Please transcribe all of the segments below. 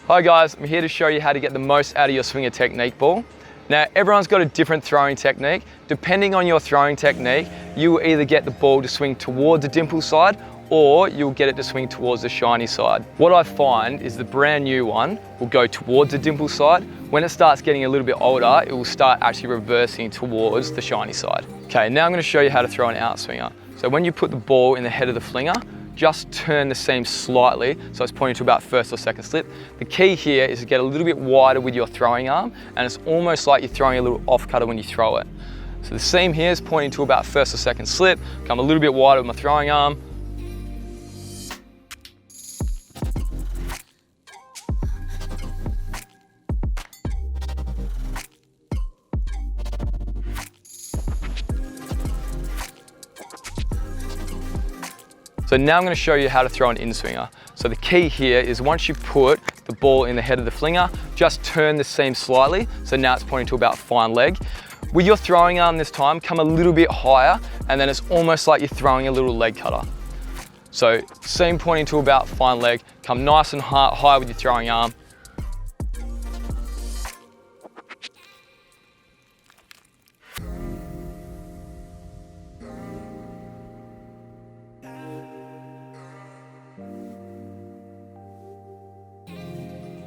Hi guys, I'm here to show you how to get the most out of your SWINGA Technique Ball. Now everyone's got a different throwing technique. Depending on your throwing technique, you will either get the ball to swing towards the dimple side or you'll get it to swing towards the shiny side. What I find is the brand new one will go towards the dimple side. When it starts getting a little bit older, it will start actually reversing towards the shiny side. Okay, now I'm going to show you how to throw an outswinger. So when you put the ball in the head of the flinger, just turn the seam slightly so it's pointing to about first or second slip. The key here is to get a little bit wider with your throwing arm, and it's almost like you're throwing a little off cutter when you throw it. So the seam here is pointing to about first or second slip. Come a little bit wider with my throwing arm. So now I'm going to show you how to throw an in-swinger. So the key here is once you put the ball in the head of the flinger, just turn the seam slightly. So now it's pointing to about fine leg. With your throwing arm this time, come a little bit higher, and then it's almost like you're throwing a little leg cutter. So seam pointing to about fine leg, come nice and high with your throwing arm.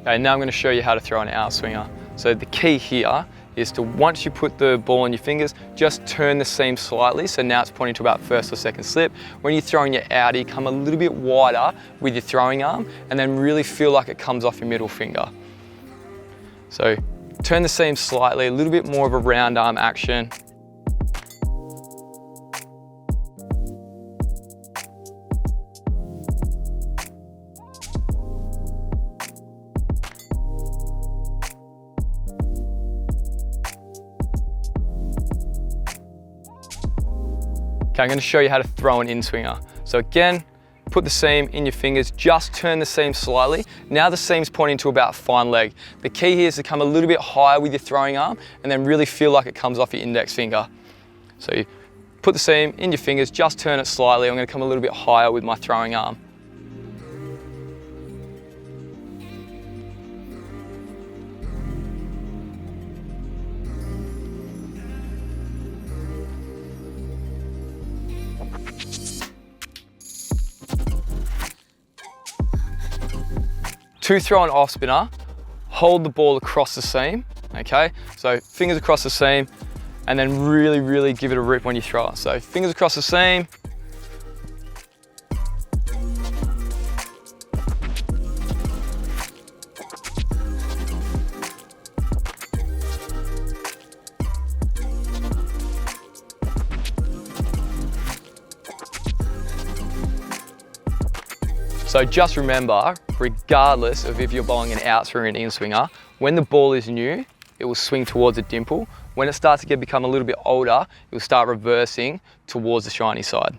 Okay, now I'm going to show you how to throw an outswinger. So the key here is to, once you put the ball on your fingers, just turn the seam slightly. So now it's pointing to about first or second slip. When you're throwing your outie, come a little bit wider with your throwing arm and then really feel like it comes off your middle finger. So turn the seam slightly, a little bit more of a round arm action. Okay, I'm going to show you how to throw an in-swinger. So again, put the seam in your fingers, just turn the seam slightly. Now the seam's pointing to about fine leg. The key here is to come a little bit higher with your throwing arm and then really feel like it comes off your index finger. So you put the seam in your fingers, just turn it slightly. I'm going to come a little bit higher with my throwing arm. To throw an off spinner, hold the ball across the seam, okay? So fingers across the seam, and then really give it a rip when you throw it. So fingers across the seam. So just remember, regardless of if you're bowling an outswinger or an in-swinger, when the ball is new, it will swing towards a dimple. When it starts to become a little bit older, it will start reversing towards the shiny side.